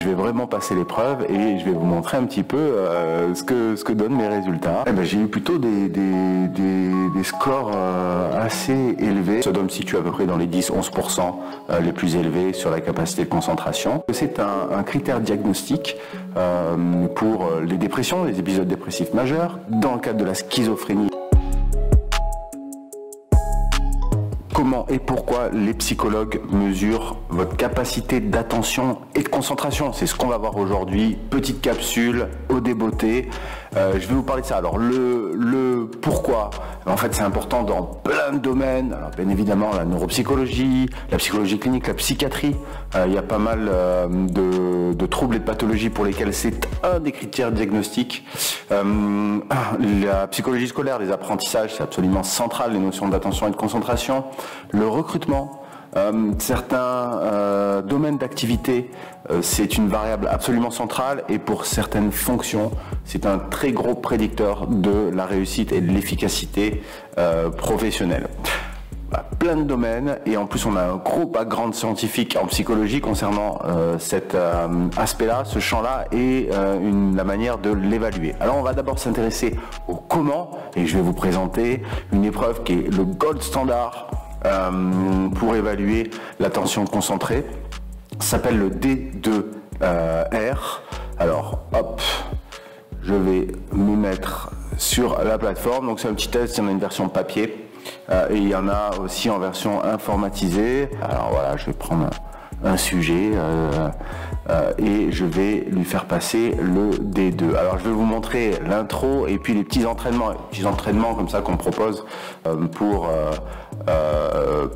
Je vais vraiment passer l'épreuve et je vais vous montrer un petit peu ce que donnent mes résultats. J'ai eu plutôt des scores assez élevés. Ça doit me situer à peu près dans les 10-11% les plus élevés sur la capacité de concentration. C'est un critère diagnostique pour les dépressions, les épisodes dépressifs majeurs, dans le cadre de la schizophrénie. Comment et pourquoi les psychologues mesurent votre capacité d'attention et de concentration? C'est ce qu'on va voir aujourd'hui. Petite capsule au débeauté. Je vais vous parler de ça. Alors le pourquoi, en fait c'est important dans plein de domaines. Alors, bien évidemment la neuropsychologie, la psychologie clinique, la psychiatrie. Il y a pas mal de troubles et de pathologies pour lesquels c'est un des critères diagnostiques. La psychologie scolaire, les apprentissages, c'est absolument central, les notions d'attention et de concentration. Le recrutement, certains domaines d'activité, c'est une variable absolument centrale et pour certaines fonctions, c'est un très gros prédicteur de la réussite et de l'efficacité professionnelle. Plein de domaines et en plus on a un gros background scientifique en psychologie concernant cet aspect-là, ce champ-là et la manière de l'évaluer. Alors on va d'abord s'intéresser au comment et je vais vous présenter une épreuve qui est le gold standard pour évaluer l'attention concentrée. Ça s'appelle le D2R. Alors hop, je vais me mettre sur la plateforme. Donc c'est un petit test, il y en a une version papier. Et il y en a aussi en version informatisée. Alors voilà, je vais prendre un sujet et je vais lui faire passer le D2. Alors je vais vous montrer l'intro et puis les petits entraînements comme ça qu'on propose pour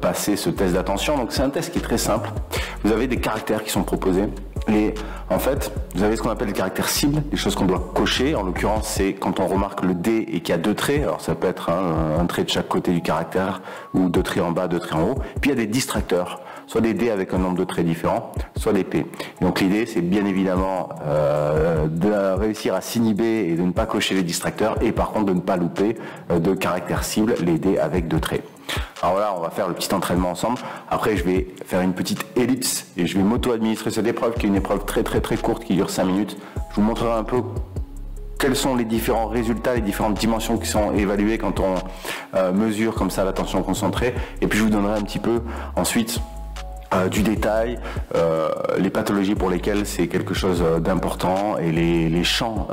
passer ce test d'attention. Donc c'est un test qui est très simple. Vous avez des caractères qui sont proposés. Et en fait, vous avez ce qu'on appelle les caractères cibles, des choses qu'on doit cocher. En l'occurrence, c'est quand on remarque le D et qu'il y a deux traits. Alors ça peut être un trait de chaque côté du caractère ou deux traits en bas, deux traits en haut. Puis il y a des distracteurs, soit des D avec un nombre de traits différents, soit des P. Et donc l'idée, c'est bien évidemment de réussir à s'inhiber et de ne pas cocher les distracteurs et par contre de ne pas louper de caractères cibles, les D avec deux traits. Alors voilà, on va faire le petit entraînement ensemble. Après, je vais faire une petite ellipse et je vais m'auto-administrer cette épreuve qui est une épreuve très courte qui dure 5 minutes. Je vous montrerai un peu quels sont les différents résultats, les différentes dimensions qui sont évaluées quand on mesure comme ça l'attention concentrée. Et puis je vous donnerai un petit peu ensuite du détail, les pathologies pour lesquelles c'est quelque chose d'important et les champs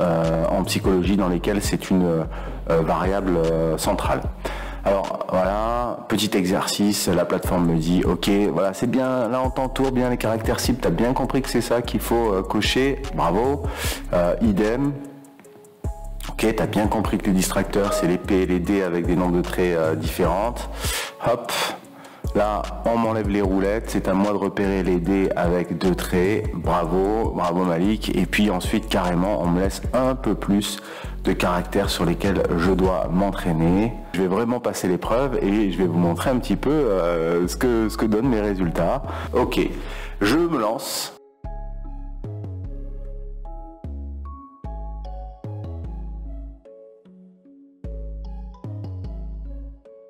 en psychologie dans lesquels c'est une variable centrale. Alors voilà, petit exercice, la plateforme me dit ok, voilà c'est bien, là on t'entoure bien les caractères cibles, tu as bien compris que c'est ça qu'il faut cocher, bravo, idem. Ok, tu as bien compris que les distracteurs c'est les P et les D avec des nombres de traits différentes. Hop, là on m'enlève les roulettes, c'est à moi de repérer les D avec deux traits, bravo, bravo Malik. Et puis ensuite carrément on me laisse un peu plus de caractères sur lesquels je dois m'entraîner. Je vais vraiment passer l'épreuve et je vais vous montrer un petit peu ce que donnent mes résultats. Ok, je me lance.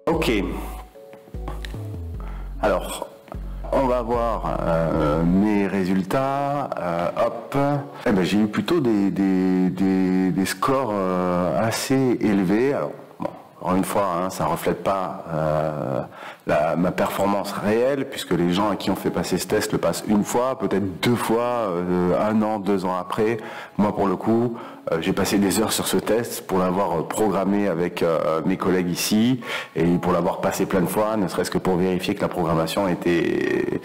Ok, alors on va voir mes résultats. Hop, j'ai eu plutôt des scores assez élevés. Alors, bon, encore une fois, ça ne reflète pas ma performance réelle, puisque les gens à qui on fait passer ce test le passent une fois, peut-être deux fois, 1 an, 2 ans après. Moi, pour le coup, j'ai passé des heures sur ce test pour l'avoir programmé avec mes collègues ici et pour l'avoir passé plein de fois, ne serait-ce que pour vérifier que la programmation était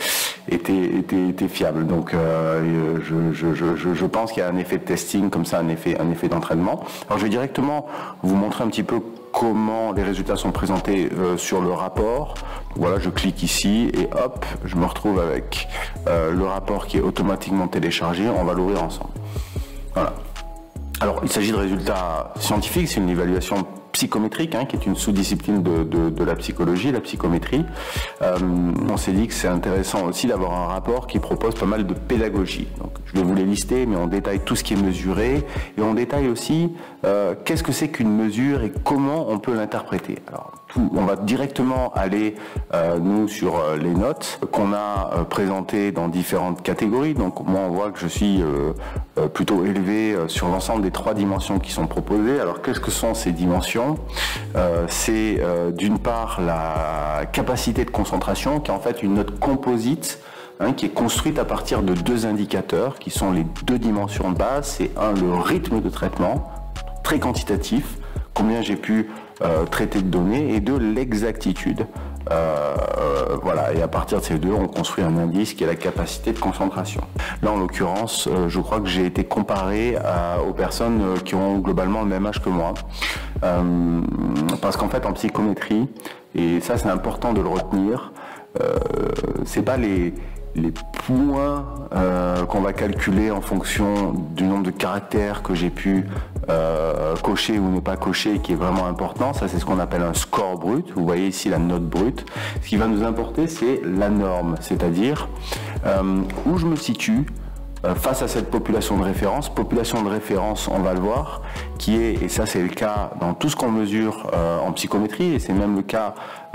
fiable. Donc je pense qu'il y a un effet de testing comme ça, un effet d'entraînement. Alors je vais directement vous montrer un petit peu comment les résultats sont présentés sur le rapport. Voilà, je clique ici et hop, je me retrouve avec le rapport qui est automatiquement téléchargé. On va l'ouvrir ensemble. Voilà. Alors, il s'agit de résultats scientifiques, c'est une évaluation psychométrique, qui est une sous-discipline de la psychologie, la psychométrie. On s'est dit que c'est intéressant aussi d'avoir un rapport qui propose pas mal de pédagogie. Donc, je vais vous les lister, mais on détaille tout ce qui est mesuré et on détaille aussi qu'est-ce que c'est qu'une mesure et comment on peut l'interpréter. Alors, on va directement aller nous sur les notes qu'on a présentées dans différentes catégories. Donc moi on voit que je suis plutôt élevé sur l'ensemble des 3 dimensions qui sont proposées. Alors qu'est-ce que sont ces dimensions? C'est d'une part la capacité de concentration, qui est en fait une note composite, qui est construite à partir de 2 indicateurs qui sont les 2 dimensions de base. C'est le rythme de traitement, très quantitatif, combien j'ai pu traiter de données, et 2 l'exactitude. Voilà, et à partir de ces 2, on construit un indice qui est la capacité de concentration. Là, en l'occurrence, je crois que j'ai été comparé aux personnes qui ont globalement le même âge que moi, parce qu'en fait, en psychométrie, et ça c'est important de le retenir, c'est pas les points qu'on va calculer en fonction du nombre de caractères que j'ai pu cocher ou ne pas cocher qui est vraiment important. Ça, c'est ce qu'on appelle un score brut. Vous voyez ici la note brute. Ce qui va nous importer, c'est la norme, c'est-à-dire où je me situe face à cette population de référence. Population de référence, on va le voir, qui est, et ça c'est le cas dans tout ce qu'on mesure en psychométrie, et c'est même le cas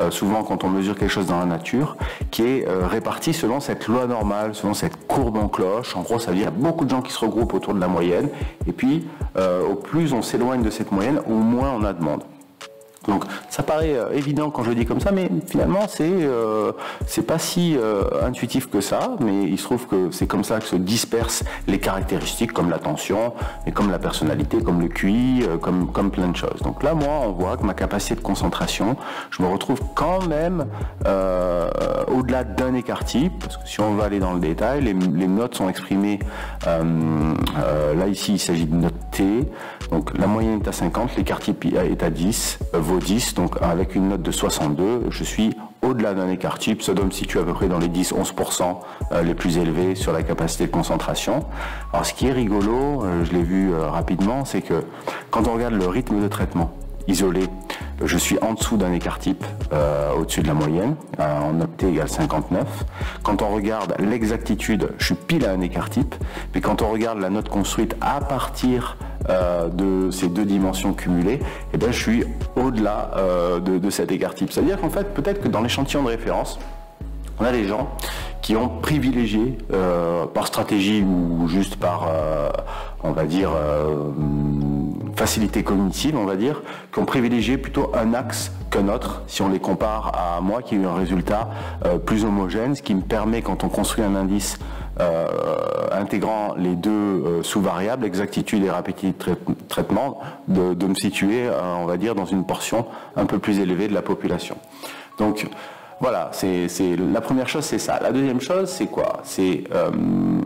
souvent quand on mesure quelque chose dans la nature, qui est répartie selon cette loi normale, selon cette courbe en cloche. En gros, ça veut dire qu'il y a beaucoup de gens qui se regroupent autour de la moyenne, et puis au plus on s'éloigne de cette moyenne, au moins on a de monde. Donc ça paraît évident quand je le dis comme ça, mais finalement c'est pas si intuitif que ça, mais il se trouve que c'est comme ça que se dispersent les caractéristiques comme l'attention, et comme la personnalité, comme le QI, comme plein de choses. Donc là, moi, on voit que ma capacité de concentration, je me retrouve quand même au-delà d'un écart type, parce que si on va aller dans le détail, les notes sont exprimées, là ici il s'agit de note T, donc la moyenne est à 50, l'écart type est à 10, vaut 10, donc avec une note de 62, je suis au-delà d'un écart type. Ça doit me situer à peu près dans les 10-11% les plus élevés sur la capacité de concentration. Alors ce qui est rigolo, je l'ai vu rapidement, c'est que quand on regarde le rythme de traitement isolé, je suis en dessous d'un écart type, au-dessus de la moyenne, en note T égale 59. Quand on regarde l'exactitude, je suis pile à un écart type, mais quand on regarde la note construite à partir de ces 2 dimensions cumulées, eh bien, je suis au-delà de cet écart type. C'est-à-dire qu'en fait, peut-être que dans l'échantillon de référence, on a des gens qui ont privilégié, par stratégie ou juste par, on va dire, facilité cognitive, on va dire, qui ont privilégié plutôt un axe qu'un autre, si on les compare à moi qui ai eu un résultat plus homogène, ce qui me permet, quand on construit un indice intégrant les 2 sous-variables, exactitude et rapidité de traitement, de me situer, on va dire, dans une portion un peu plus élevée de la population. Donc, voilà, la première chose, c'est ça. La deuxième chose, c'est quoi?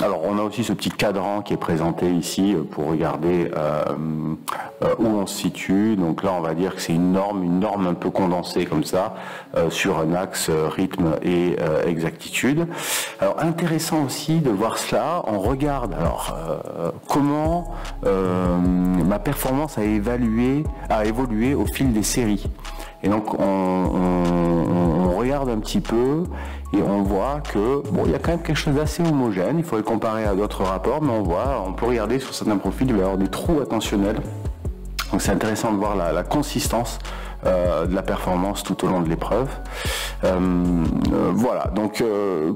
Alors, on a aussi ce petit cadran qui est présenté ici pour regarder où on se situe. Donc là, on va dire que c'est une norme un peu condensée comme ça, sur un axe rythme et exactitude. Alors, intéressant aussi de voir cela. On regarde comment ma performance a évolué au fil des séries. Et donc on regarde un petit peu et on voit que bon, il y a quand même quelque chose d'assez homogène. Il faudrait comparer à d'autres rapports, mais on peut regarder sur certains profils, il va y avoir des trous attentionnels. Donc c'est intéressant de voir la consistance de la performance tout au long de l'épreuve. Voilà, donc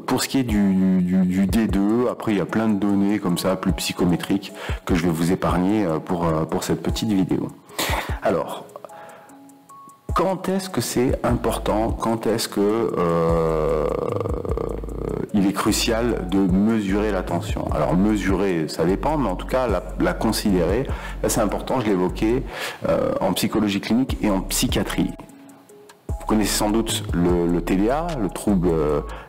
pour ce qui est du D2, après il y a plein de données comme ça, plus psychométriques, que je vais vous épargner pour cette petite vidéo. Alors, quand est-ce que c'est important? Quand est-ce que il est crucial de mesurer l'attention? Alors mesurer, ça dépend, mais en tout cas la considérer, là c'est important, je l'évoquais, en psychologie clinique et en psychiatrie. Vous connaissez sans doute le TDA, le trouble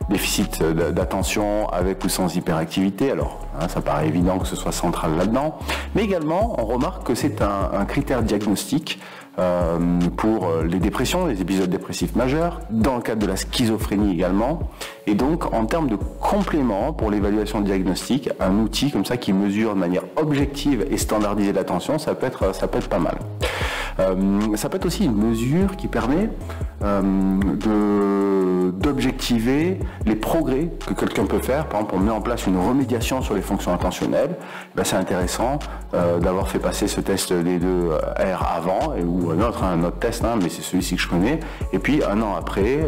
déficit d'attention avec ou sans hyperactivité. Alors, ça paraît évident que ce soit central là-dedans. Mais également, on remarque que c'est un critère diagnostique pour les dépressions, les épisodes dépressifs majeurs, dans le cadre de la schizophrénie également. Et donc, en termes de complément pour l'évaluation diagnostique, un outil comme ça qui mesure de manière objective et standardisée l'attention, ça peut être pas mal. Ça peut être aussi une mesure qui permet d'objectiver les progrès que quelqu'un peut faire. Par exemple, on met en place une remédiation sur les fonctions attentionnelles. Ben, c'est intéressant d'avoir fait passer ce test des 2 R avant, ou un autre test, mais c'est celui-ci que je connais. Et puis, un an après,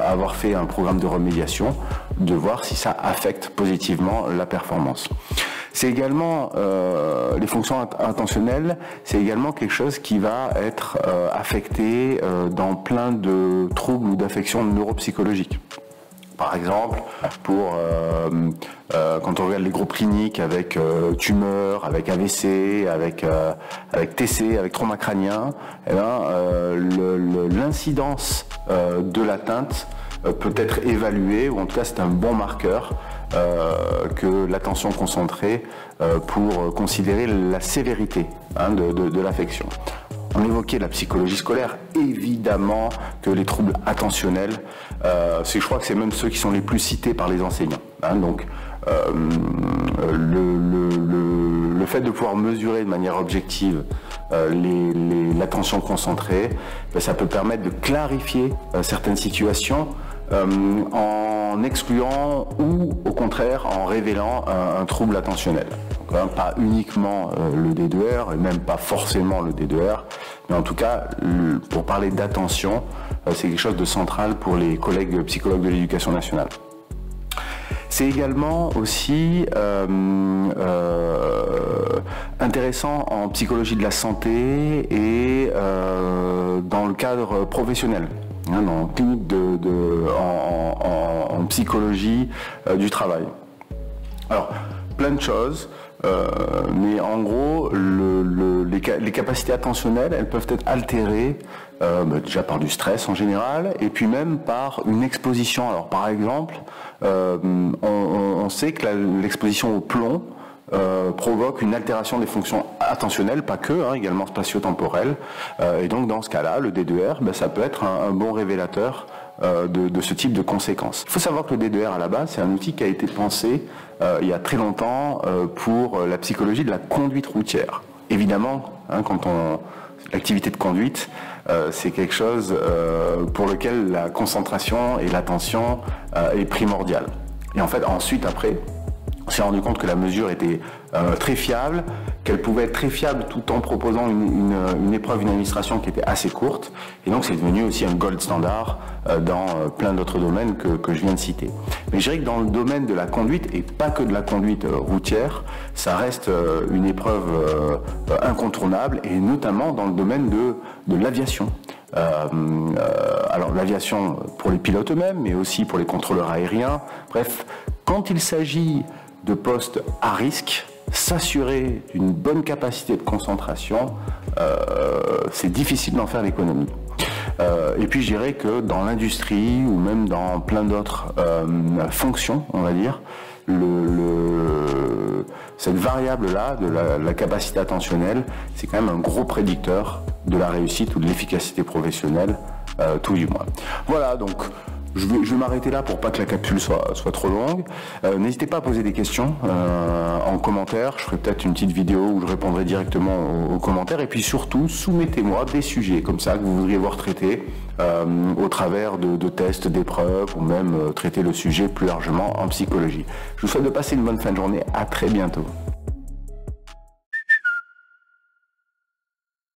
avoir fait un programme de remédiation, de voir si ça affecte positivement la performance. C'est également, les fonctions attentionnelles, c'est également quelque chose qui va être affecté dans plein de troubles ou d'affections neuropsychologiques. Par exemple, quand on regarde les groupes cliniques avec tumeur, avec AVC, avec TC, avec trauma crânien, eh ben, l'incidence de l'atteinte peut être évaluée, ou en tout cas c'est un bon marqueur que l'attention concentrée pour considérer la sévérité de l'affection. On évoquait la psychologie scolaire, évidemment que les troubles attentionnels, je crois que c'est même ceux qui sont les plus cités par les enseignants. Donc le fait de pouvoir mesurer de manière objective l'attention concentrée, ça peut permettre de clarifier certaines situations en excluant ou au contraire en révélant un trouble attentionnel. Donc, pas uniquement le D2R et même pas forcément le D2R, mais en tout cas pour parler d'attention, c'est quelque chose de central pour les collègues psychologues de l'éducation nationale. C'est également aussi intéressant en psychologie de la santé et dans le cadre professionnel. En clinique en psychologie du travail. Alors, plein de choses, mais en gros, les capacités attentionnelles, elles peuvent être altérées déjà par du stress en général, et puis même par une exposition. Alors, par exemple, on sait que l'exposition au plomb provoque une altération des fonctions attentionnelles, pas que, également spatio-temporelles. Et donc dans ce cas-là, le D2R, ça peut être un bon révélateur de ce type de conséquences. Il faut savoir que le D2R à la base, c'est un outil qui a été pensé il y a très longtemps pour la psychologie de la conduite routière. Évidemment, l'activité de conduite, c'est quelque chose pour lequel la concentration et l'attention est primordiale. Et en fait, ensuite, après, on s'est rendu compte que la mesure était très fiable, qu'elle pouvait être très fiable tout en proposant une épreuve, une administration qui était assez courte. Et donc c'est devenu aussi un gold standard dans plein d'autres domaines que je viens de citer. Mais je dirais que dans le domaine de la conduite, et pas que de la conduite routière, ça reste une épreuve incontournable, et notamment dans le domaine de l'aviation. Alors l'aviation pour les pilotes eux-mêmes, mais aussi pour les contrôleurs aériens. Bref, quand il s'agit de postes à risque, s'assurer d'une bonne capacité de concentration, c'est difficile d'en faire l'économie. Et puis je dirais que dans l'industrie ou même dans plein d'autres fonctions, on va dire, cette variable-là de la capacité attentionnelle, c'est quand même un gros prédicteur de la réussite ou de l'efficacité professionnelle, tout du moins. Voilà, donc je vais m'arrêter là pour pas que la capsule soit trop longue. N'hésitez pas à poser des questions en commentaire. Je ferai peut-être une petite vidéo où je répondrai directement aux commentaires. Et puis surtout, soumettez-moi des sujets comme ça que vous voudriez voir traités au travers de tests, d'épreuves, ou même traiter le sujet plus largement en psychologie. Je vous souhaite de passer une bonne fin de journée. À très bientôt.